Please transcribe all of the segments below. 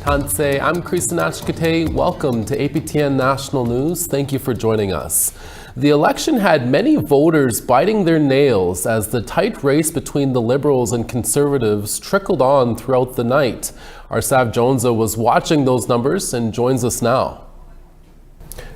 Tanse, I'm Kristen Ashkate. Welcome to APTN National News. Thank you for joining us. The election had many voters biting their nails as the tight race between the Liberals and Conservatives trickled on throughout the night. Our Sav Jonesa was watching those numbers and joins us now.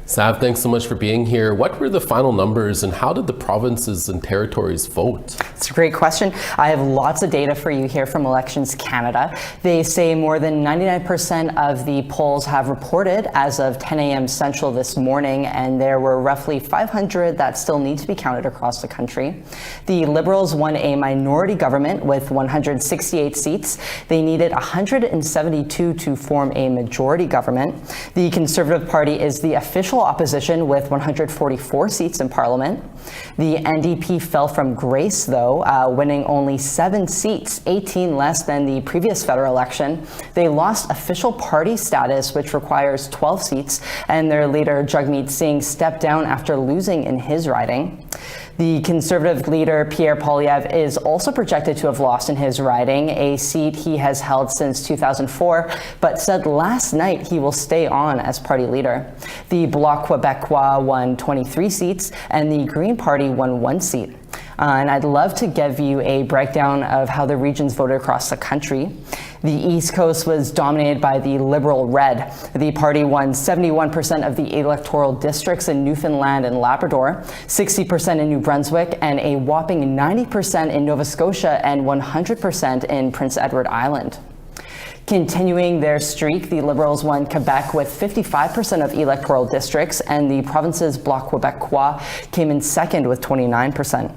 Sav, thanks so much for being here. What were the final numbers and how did the provinces and territories vote? It's a great question. I have lots of data for you here from Elections Canada. They say more than 99% of the polls have reported as of 10 a.m. Central this morning, and there were roughly 500 that still need to be counted across the country. The Liberals won a minority government with 168 seats. They needed 172 to form a majority government. The Conservative Party is the official opposition with 144 seats in Parliament. The NDP fell from grace, though, winning only 7 seats, 18 less than the previous federal election. They lost official party status, which requires 12 seats, and their leader, Jagmeet Singh, stepped down after losing in his riding. The Conservative leader, Pierre Poilievre, is also projected to have lost in his riding, a seat he has held since 2004, but said last night he will stay on as party leader. The Bloc Québécois won 23 seats, and the Green Party won 1 seat. And I'd love to give you a breakdown of how the regions voted across the country. The East Coast was dominated by the Liberal Red. The party won 71% of the electoral districts in Newfoundland and Labrador, 60% in New Brunswick, and a whopping 90% in Nova Scotia and 100% in Prince Edward Island. Continuing their streak, the Liberals won Quebec with 55% of electoral districts, and the province's Bloc Québécois came in second with 29%.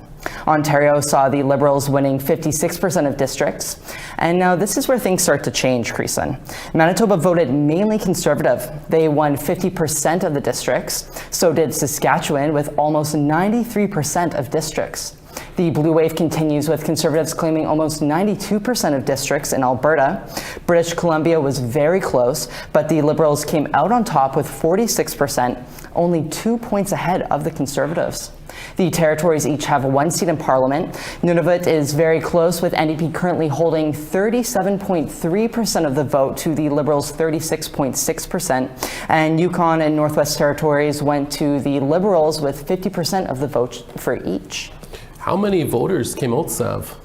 Ontario saw the Liberals winning 56% of districts. And now this is where things start to change, Creason. Manitoba voted mainly Conservative. They won 50% of the districts. So did Saskatchewan with almost 93% of districts. The blue wave continues with Conservatives claiming almost 92% of districts in Alberta. British Columbia was very close, but the Liberals came out on top with 46%, only 2 points ahead of the Conservatives. The territories each have 1 seat in Parliament. Nunavut is very close, with NDP currently holding 37.3% of the vote to the Liberals' 36.6%. And Yukon and Northwest Territories went to the Liberals with 50% of the vote for each. How many voters came out, Sav?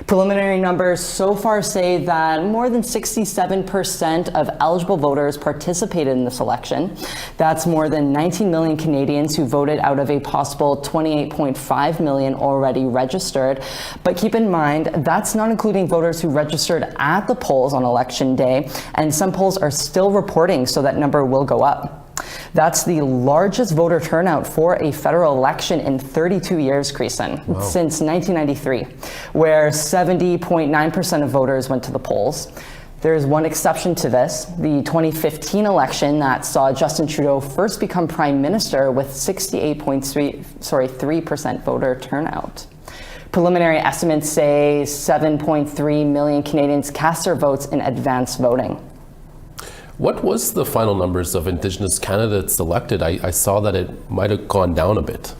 Preliminary numbers so far say that more than 67% of eligible voters participated in this election. That's more than 19 million Canadians who voted out of a possible 28.5 million already registered. But keep in mind, that's not including voters who registered at the polls on election day, and some polls are still reporting, so that number will go up. That's the largest voter turnout for a federal election in 32 years, Creason, wow, since 1993, where 70.9% of voters went to the polls. There's one exception to this, the 2015 election that saw Justin Trudeau first become prime minister with 3% voter turnout. Preliminary estimates say 7.3 million Canadians cast their votes in advance voting. What was the final numbers of Indigenous candidates elected? I saw that it might have gone down a bit.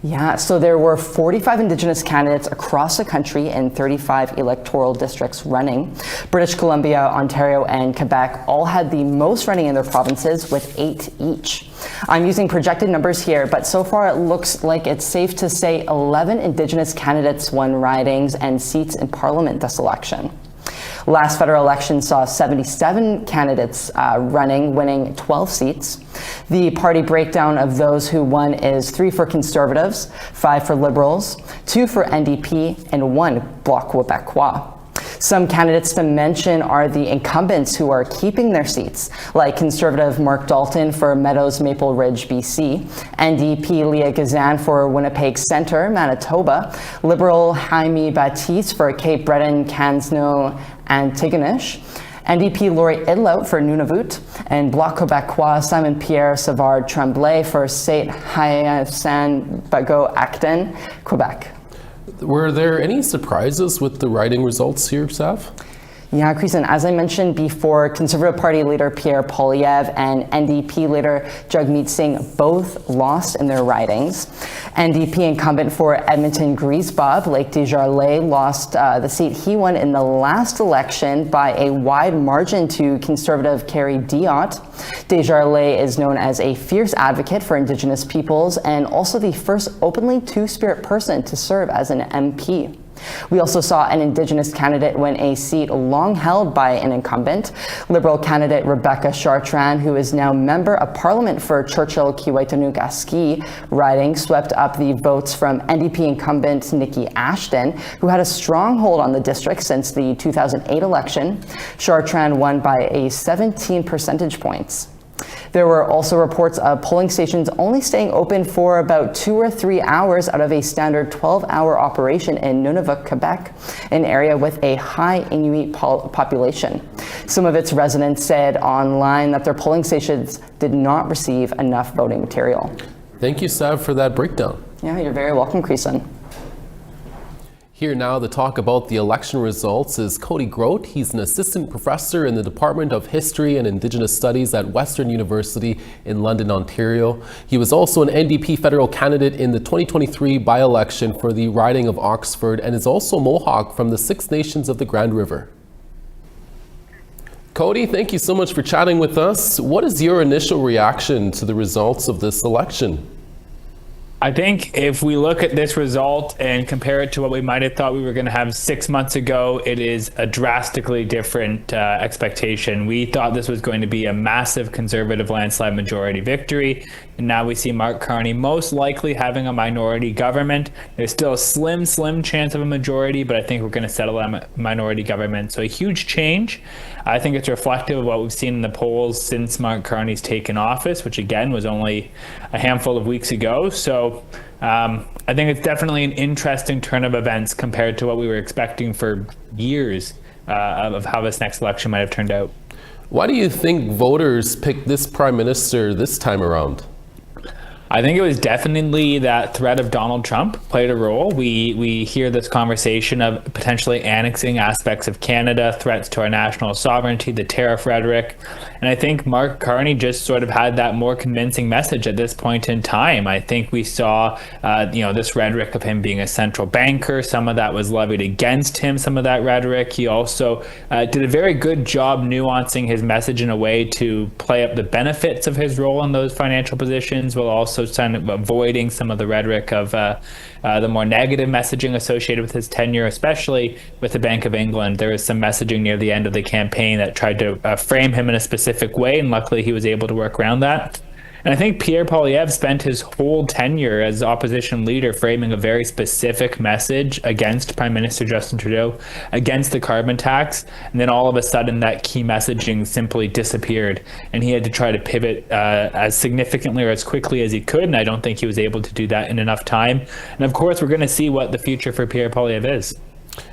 Yeah, so there were 45 Indigenous candidates across the country in 35 electoral districts running. British Columbia, Ontario, and Quebec all had the most running in their provinces with 8 each. I'm using projected numbers here, but so far it looks like it's safe to say 11 Indigenous candidates won ridings and seats in Parliament this election. Last federal election saw 77 candidates running, winning 12 seats. The party breakdown of those who won is 3 for Conservatives, 5 for Liberals, 2 for NDP, and 1 Bloc Québécois. Some candidates to mention are the incumbents who are keeping their seats, like Conservative Mark Dalton for Meadows Maple Ridge, BC, NDP Leah Gazan for Winnipeg Centre, Manitoba, Liberal Jaime Baptiste for Cape Breton, Kansno, Antigonish, NDP Laurie Idlout for Nunavut, and Bloc Québécois Simon-Pierre Savard Tremblay for Yeah, Kristen, as I mentioned before, Conservative Party leader Pierre Poilievre and NDP leader Jagmeet Singh both lost in their ridings. NDP incumbent for Edmonton Griesbach, Lake Desjardins, lost the seat he won in the last election by a wide margin to Conservative Carrie Diot. Desjardins is known as a fierce advocate for Indigenous peoples and also the first openly Two-Spirit person to serve as an MP. We also saw an Indigenous candidate win a seat long held by an incumbent. Liberal candidate Rebecca Chartrand, who is now Member of Parliament for Churchill-Kiiwetinoong-Aski riding, swept up the votes from NDP incumbent Nikki Ashton, who had a strong hold on the district since the 2008 election. Chartrand won by 17 percentage points. There were also reports of polling stations only staying open for about 2 or 3 hours out of a standard 12-hour operation in Nunavut, Quebec, an area with a high Inuit population. Some of its residents said online that their polling stations did not receive enough voting material. Thank you, Sav, for that breakdown. Yeah, you're very welcome, Creason. Here now to talk about the election results is Cody Grote. He's an assistant professor in the Department of History and Indigenous Studies at Western University in London, Ontario. He was also an NDP federal candidate in the 2023 by-election for the riding of Oxford and is also Mohawk from the Six Nations of the Grand River. Cody, thank you so much for chatting with us. What is your initial reaction to the results of this election? I think if we look at this result and compare it to what we might have thought we were going to have 6 months ago, it is a drastically different expectation. We thought this was going to be a massive Conservative landslide majority victory, and now we see Mark Carney most likely having a minority government. There's still a slim chance of a majority, but I think we're going to settle on a minority government. So a huge change. I think it's reflective of what we've seen in the polls since Mark Carney's taken office, which again was only a handful of weeks ago. So I think it's definitely an interesting turn of events compared to what we were expecting for years of how this next election might have turned out. Why do you think voters picked this prime minister this time around? I think it was definitely that threat of Donald Trump played a role. We hear this conversation of potentially annexing aspects of Canada, threats to our national sovereignty, the tariff rhetoric. And I think Mark Carney just sort of had that more convincing message at this point in time. I think we saw, this rhetoric of him being a central banker. Some of that was levied against him, some of that rhetoric. He also did a very good job nuancing his message in a way to play up the benefits of his role in those financial positions, while also kind of avoiding some of the rhetoric of the more negative messaging associated with his tenure, especially with the Bank of England. There was some messaging near the end of the campaign that tried to frame him in a specific way, and luckily he was able to work around that. And I think Pierre Poilievre spent his whole tenure as opposition leader framing a very specific message against Prime Minister Justin Trudeau, against the carbon tax, and then all of a sudden that key messaging simply disappeared, and he had to try to pivot as significantly or as quickly as he could, and I don't think he was able to do that in enough time. And of course, we're going to see what the future for Pierre Poilievre is.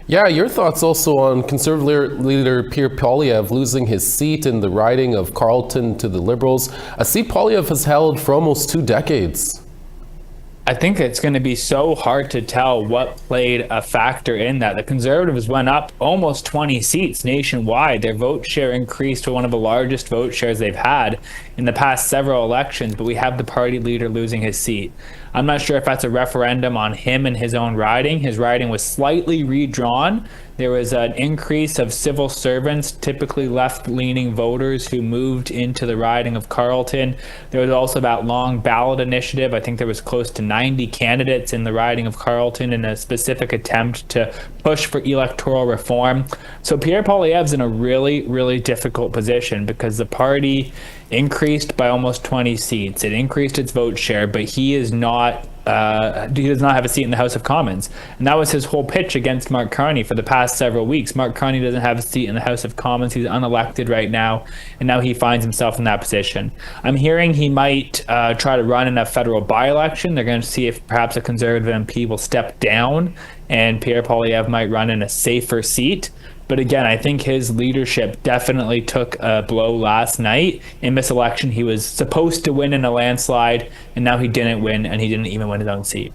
Yeah, your thoughts also on Conservative leader Pierre Poilievre losing his seat in the riding of Carleton to the Liberals, a seat Poilievre has held for almost 2 decades. I think it's going to be so hard to tell what played a factor in that. The Conservatives went up almost 20 seats nationwide. Their vote share increased to one of the largest vote shares they've had in the past several elections, but we have the party leader losing his seat. I'm not sure if that's a referendum on him and his own riding. His riding was slightly redrawn. There was an increase of civil servants, typically left-leaning voters who moved into the riding of Carleton. There was also that long ballot initiative. I think there was close to 90 candidates in the riding of Carleton in a specific attempt to push for electoral reform. So Pierre Poilievre's in a really difficult position because the party increased by almost 20 seats. It increased its vote share, but he does not have a seat in the House of Commons. And that was his whole pitch against Mark Carney for the past several weeks. Mark Carney doesn't have a seat in the House of Commons. He's unelected right now, and now he finds himself in that position. I'm hearing he might try to run in a federal by-election. They're going to see if perhaps a Conservative MP will step down, and Pierre Poilievre might run in a safer seat. But again, I think his leadership definitely took a blow last night. In this election, he was supposed to win in a landslide, and now he didn't win, and he didn't even win his own seat.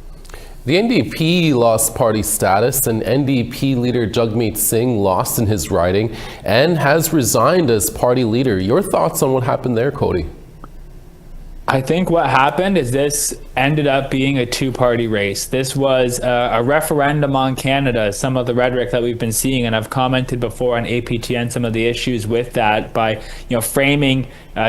The NDP lost party status, and NDP leader Jagmeet Singh lost in his riding and has resigned as party leader. Your thoughts on what happened there, Cody? I think what happened is this ended up being a two-party race. This was a referendum on Canada, some of the rhetoric that we've been seeing, and I've commented before on APTN some of the issues with that by framing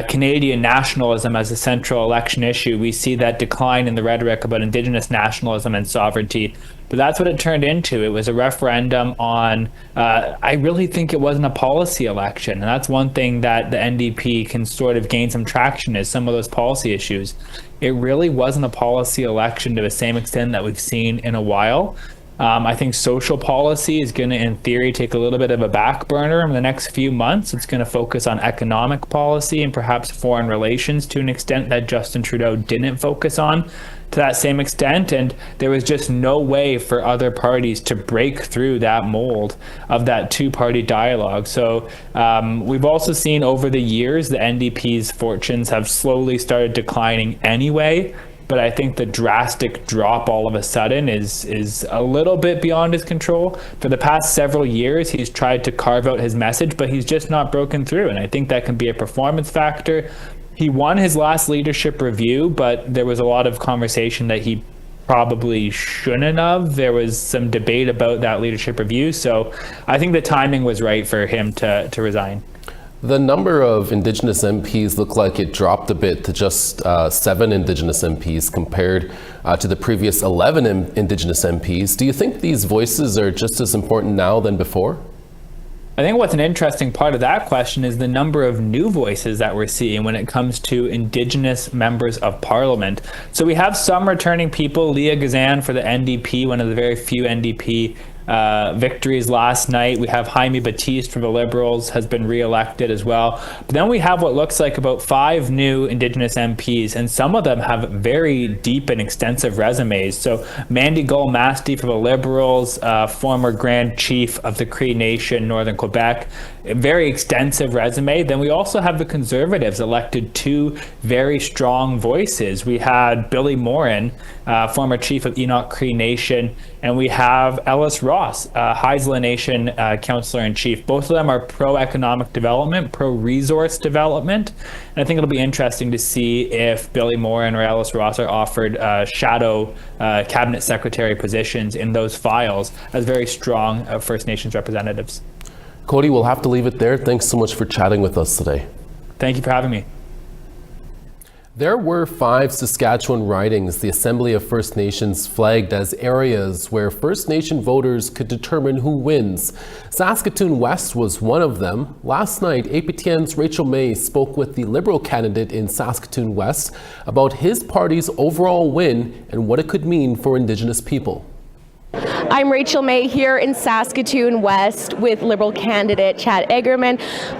Canadian nationalism as a central election issue. We see that decline in the rhetoric about Indigenous nationalism and sovereignty. But that's what it turned into. It was a referendum on, I really think it wasn't a policy election. And that's one thing that the NDP can sort of gain some traction is some of those policy issues. It really wasn't a policy election to the same extent that we've seen in a while. I think social policy is going to, in theory, take a little bit of a back burner in the next few months. It's going to focus on economic policy and perhaps foreign relations to an extent that Justin Trudeau didn't focus on to that same extent. And there was just no way for other parties to break through that mold of that two-party dialogue. So we've also seen over the years the NDP's fortunes have slowly started declining anyway. But I think the drastic drop all of a sudden is a little bit beyond his control. For the past several years, he's tried to carve out his message, but he's just not broken through. And I think that can be a performance factor. He won his last leadership review, but there was a lot of conversation that he probably shouldn't have. There was some debate about that leadership review. So I think the timing was right for him to resign. The number of Indigenous MPs looked like it dropped a bit to just 7 Indigenous MPs compared to the previous 11 Indigenous MPs. Do you think these voices are just as important now than before? I think what's an interesting part of that question is the number of new voices that we're seeing when it comes to Indigenous members of Parliament. So we have some returning people. Leah Gazan for the NDP, one of the very few NDP victories last night. We have Jaime Batiste from the Liberals, has been re-elected as well. But then we have what looks like about 5 new Indigenous MPs, and some of them have very deep and extensive resumes. So Mandy Gull-Masti from the Liberals, former Grand Chief of the Cree Nation, Northern Quebec, a very extensive resume. Then we also have the Conservatives elected 2 very strong voices. We had Billy Morin, former Chief of Enoch Cree Nation, and we have Ellis Ross, Haisla Nation Councillor-in-Chief. Both of them are pro-economic development, pro-resource development. And I think it'll be interesting to see if Billy Morin or Ellis Ross are offered shadow cabinet secretary positions in those files as very strong First Nations representatives. Cody, we'll have to leave it there. Thanks so much for chatting with us today. Thank you for having me. There were 5 Saskatchewan ridings the Assembly of First Nations flagged as areas where First Nation voters could determine who wins. Saskatoon West was one of them. Last night, APTN's Rachel May spoke with the Liberal candidate in Saskatoon West about his party's overall win and what it could mean for Indigenous people. I'm Rachel May here in Saskatoon West with Liberal candidate Chad Egerman.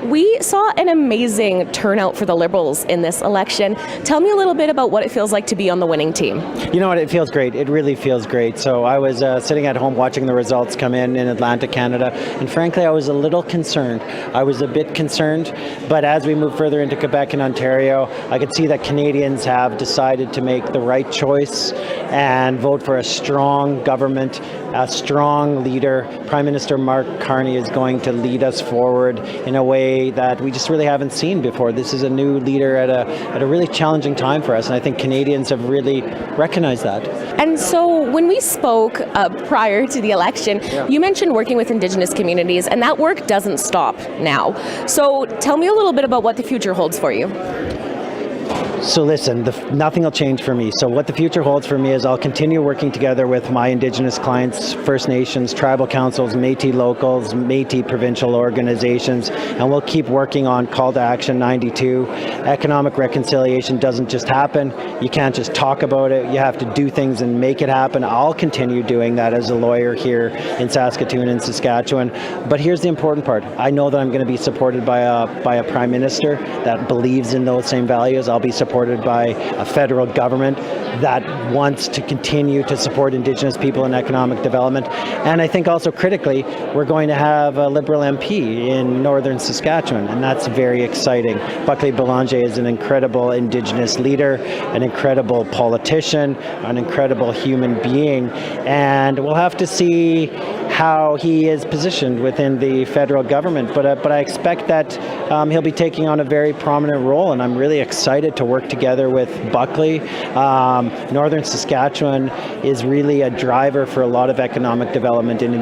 We saw an amazing turnout for the Liberals in this election. Tell me a little bit about what it feels like to be on the winning team. You know what, it feels great. It really feels great. So I was sitting at home watching the results come in Atlantic, Canada, and frankly I was a little concerned. I was a bit concerned, but as we move further into Quebec and Ontario, I could see that Canadians have decided to make the right choice and vote for a strong government, a strong leader. Prime Minister Mark Carney is going to lead us forward in a way that we just really haven't seen before. This is a new leader at a really challenging time for us, and I think Canadians have really recognized that. And so when we spoke prior to the election, you mentioned working with Indigenous communities, and that work doesn't stop now. So tell me a little bit about what the future holds for you. So listen, nothing will change for me. So what the future holds for me is I'll continue working together with my Indigenous clients, First Nations, tribal councils, Métis locals, Métis provincial organizations, and we'll keep working on Call to Action 92. Economic reconciliation doesn't just happen. You can't just talk about it. You have to do things and make it happen. I'll continue doing that as a lawyer here in Saskatoon and Saskatchewan. But here's the important part. I know that I'm going to be supported by a Prime Minister that believes in those same values. I'll be supported by a federal government that wants to continue to support Indigenous people in economic development. And I think also critically, we're going to have a Liberal MP in northern Saskatchewan, and that's very exciting. Buckley Boulanger is an incredible Indigenous leader, an incredible politician, an incredible human being, and we'll have to see how he is positioned within the federal government. But I expect that he'll be taking on a very prominent role, and I'm really excited to work together with Buckley. Northern Saskatchewan is really a driver for a lot of economic development in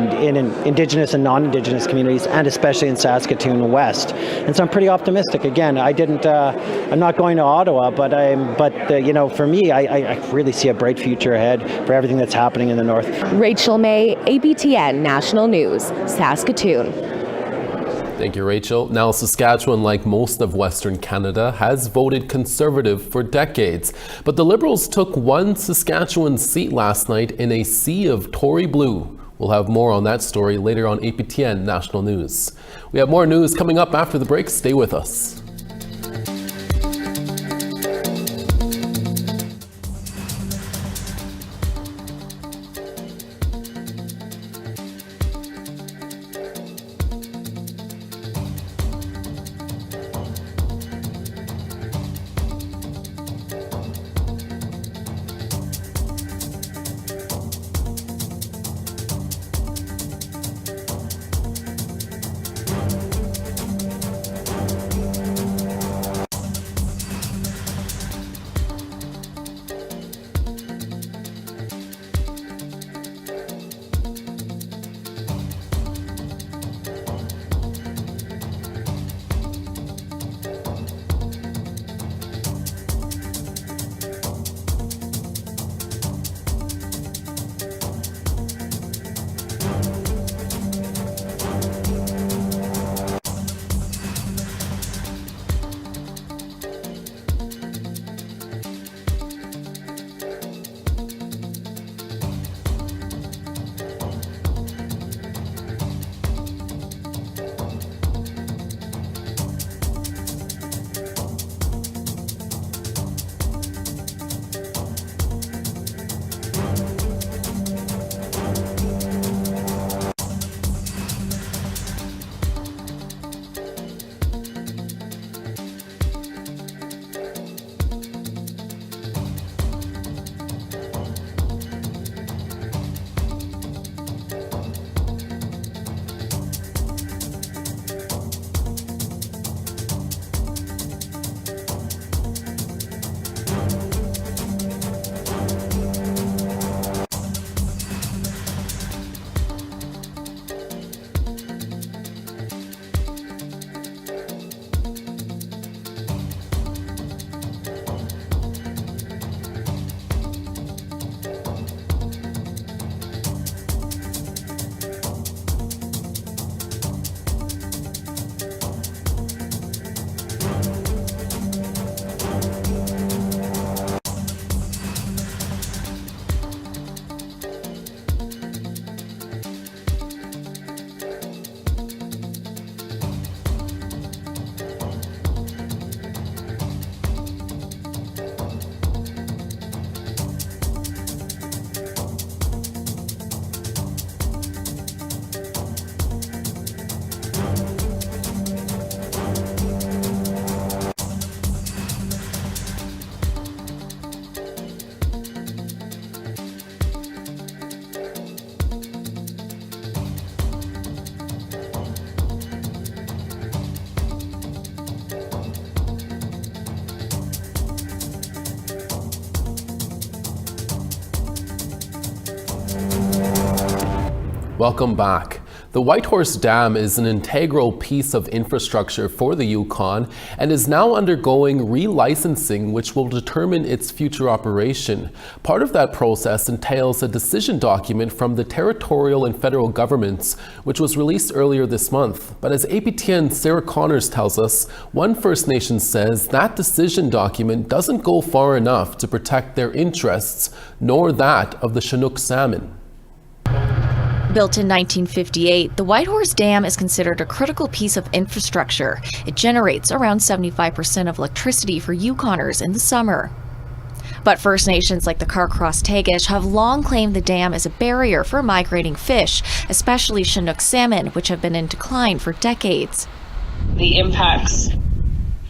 Indigenous and non-Indigenous communities, and especially in Saskatoon West. And so I'm pretty optimistic. Again, I'm not going to Ottawa, but for me, I really see a bright future ahead for everything that's happening in the north. Rachel May, APTN National News, Saskatoon. Thank you, Rachel. Now, Saskatchewan, like most of Western Canada, has voted Conservative for decades. But the Liberals took one Saskatchewan seat last night in a sea of Tory blue. We'll have more on that story later on APTN National News. We have more news coming up after the break. Stay with us. Welcome back. The Whitehorse Dam is an integral piece of infrastructure for the Yukon and is now undergoing relicensing, which will determine its future operation. Part of that process entails a decision document from the territorial and federal governments, which was released earlier this month. But as APTN's Sarah Connors tells us, one First Nation says that decision document doesn't go far enough to protect their interests, nor that of the Chinook salmon. Built in 1958, the Whitehorse Dam is considered a critical piece of infrastructure. It generates around 75% of electricity for Yukoners in the summer. But First Nations like the Carcross-Tagish have long claimed the dam is a barrier for migrating fish, especially Chinook salmon, which have been in decline for decades. The impacts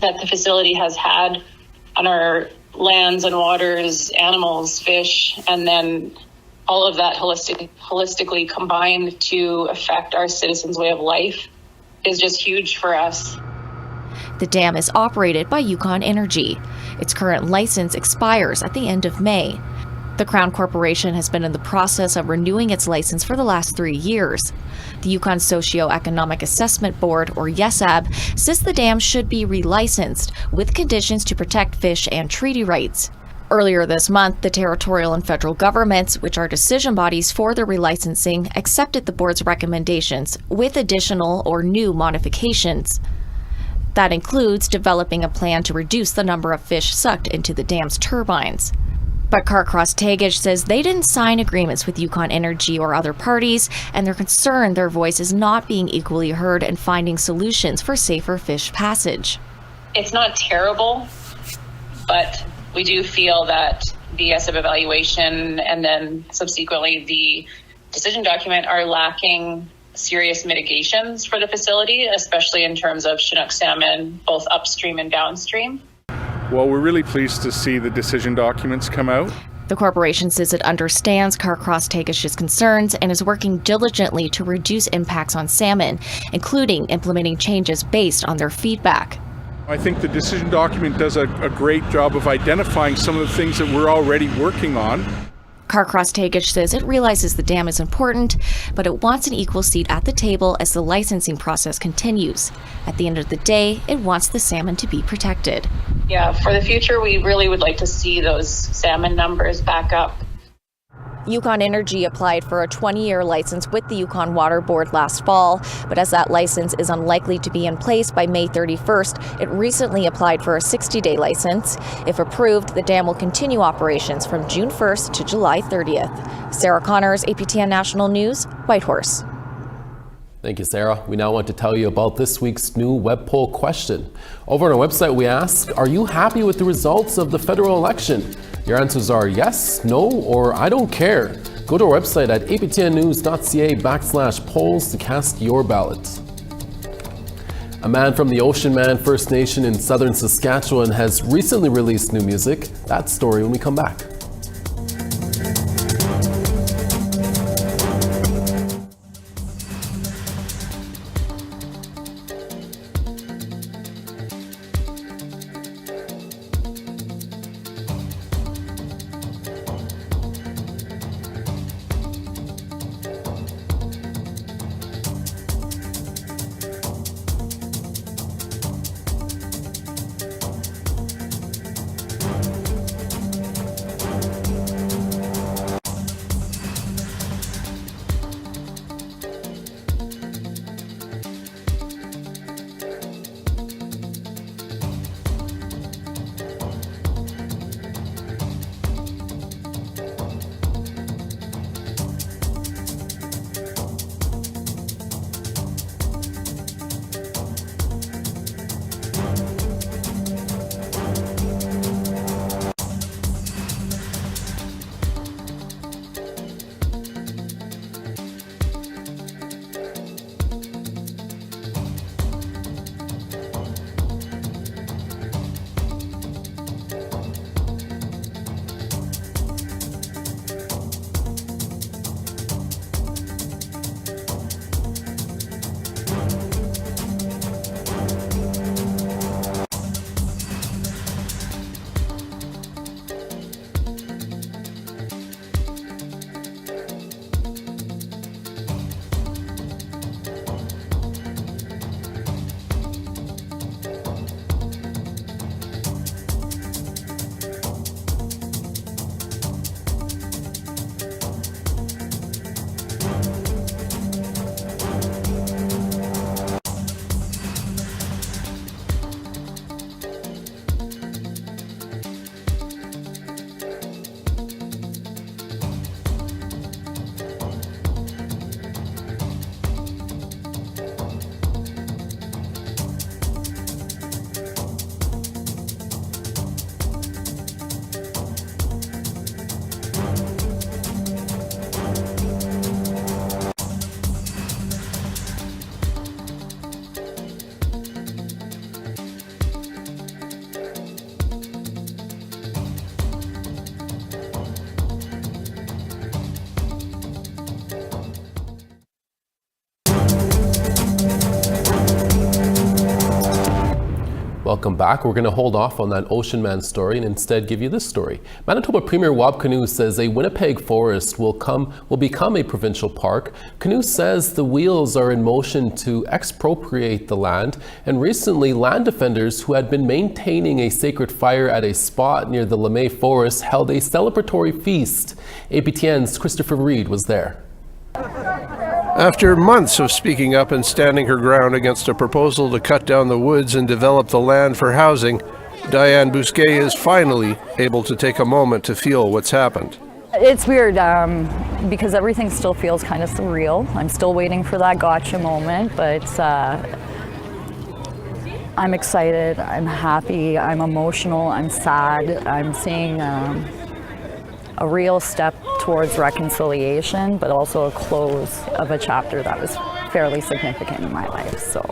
that the facility has had on our lands and waters, animals, fish, and then all of that holistically combined to affect our citizens' way of life is just huge for us. The dam is operated by Yukon Energy. Its current license expires at the end of May. The Crown Corporation has been in the process of renewing its license for the last 3 years. The Yukon Socio-Economic Assessment Board, or YESAB, says the dam should be relicensed with conditions to protect fish and treaty rights. Earlier this month, the territorial and federal governments, which are decision bodies for the relicensing, accepted the board's recommendations with additional or new modifications. That includes developing a plan to reduce the number of fish sucked into the dam's turbines. But Carcross-Tagish says they didn't sign agreements with Yukon Energy or other parties, and they're concerned their voice is not being equally heard and finding solutions for safer fish passage. It's not terrible, but we do feel that the SF evaluation and then subsequently the decision document are lacking serious mitigations for the facility, especially in terms of Chinook salmon, both upstream and downstream. Well, we're really pleased to see the decision documents come out. The corporation says it understands Carcross-Tagish's concerns and is working diligently to reduce impacts on salmon, including implementing changes based on their feedback. I think the decision document does a great job of identifying some of the things that we're already working on. Carcross-Tagish says it realizes the dam is important, but it wants an equal seat at the table as the licensing process continues. At the end of the day, it wants the salmon to be protected. Yeah, for the future, we really would like to see those salmon numbers back up. Yukon Energy applied for a 20-year license with the Yukon Water Board last fall, but as that license is unlikely to be in place by May 31st, it recently applied for a 60-day license. If approved, the dam will continue operations from June 1st to July 30th. Sarah Connors, APTN National News, Whitehorse. Thank you, Sarah. We now want to tell you about this week's new web poll question. Over on our website, we asked, are you happy with the results of the federal election? Your answers are yes, no, or I don't care. Go to our website at aptnnews.ca/polls to cast your ballot. A man from the Ocean Man First Nation in southern Saskatchewan has recently released new music. That story when we come back. Welcome back. We're going to hold off on that Ocean Man story and instead give you this story. Manitoba Premier Wab Kinew says a Winnipeg forest will become a provincial park. Kinew says the wheels are in motion to expropriate the land, and recently land defenders who had been maintaining a sacred fire at a spot near the LeMay Forest held a celebratory feast. APTN's Christopher Reed was there. After months of speaking up and standing her ground against a proposal to cut down the woods and develop the land for housing, Diane Bousquet is finally able to take a moment to feel what's happened. It's weird because everything still feels kind of surreal. I'm still waiting for that gotcha moment, but I'm excited, I'm happy, I'm emotional, I'm sad. I'm seeing a real step towards reconciliation, but also a close of a chapter that was fairly significant in my life. So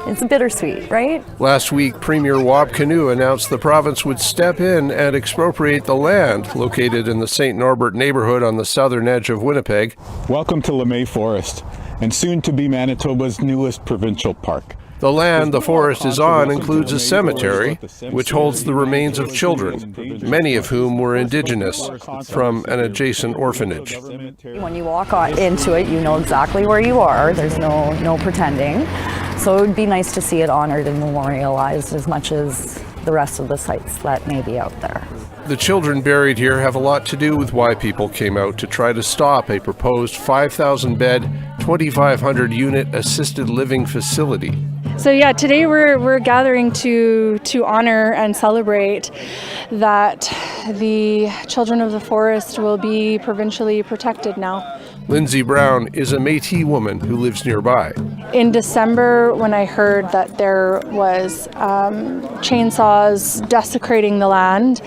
it's bittersweet, right? Last week, Premier Wab Kinew announced the province would step in and expropriate the land located in the St. Norbert neighborhood on the southern edge of Winnipeg. Welcome to LeMay Forest, and soon to be Manitoba's newest provincial park. The land the forest is on includes a cemetery, which holds the remains of children, many of whom were Indigenous, from an adjacent orphanage. When you walk into it, you know exactly where you are. There's no pretending. So it would be nice to see it honored and memorialized as much as the rest of the sites that may be out there. The children buried here have a lot to do with why people came out to try to stop a proposed 5,000-bed, 2,500 unit assisted living facility. So yeah, today we're gathering to honor and celebrate that the children of the forest will be provincially protected now. Lindsay Brown is a Métis woman who lives nearby. In December, when I heard that there was chainsaws desecrating the land,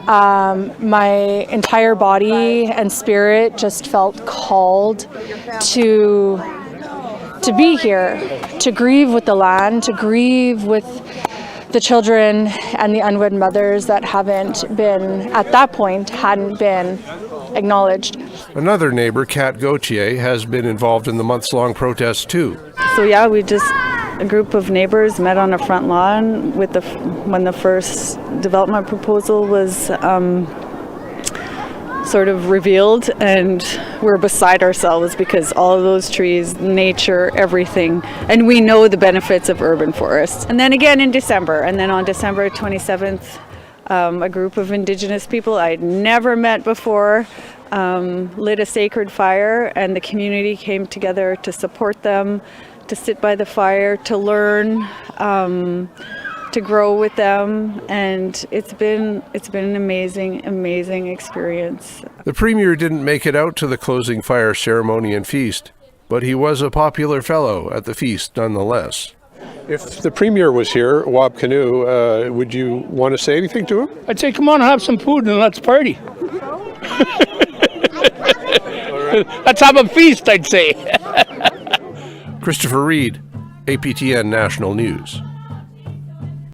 my entire body and spirit just felt called to be here, to grieve with the land, to grieve with the children and the unwed mothers that hadn't been acknowledged. Another neighbor, Kat Gauthier, has been involved in the months-long protests too. So yeah, a group of neighbors met on a front lawn when the first development proposal was sort of revealed, and we're beside ourselves because all of those trees, nature, everything, and we know the benefits of urban forests. And then again in December, and then on December 27th, a group of Indigenous people I'd never met before lit a sacred fire, and the community came together to support them, to sit by the fire, to learn, to grow with them, and it's been an amazing experience. The Premier didn't make it out to the closing fire ceremony and feast, but he was a popular fellow at the feast nonetheless. If the Premier was here, Wab Kinew, would you want to say anything to him? I'd say, come on and have some food and let's party. Let's have a feast, I'd say. Christopher Reed, APTN National News.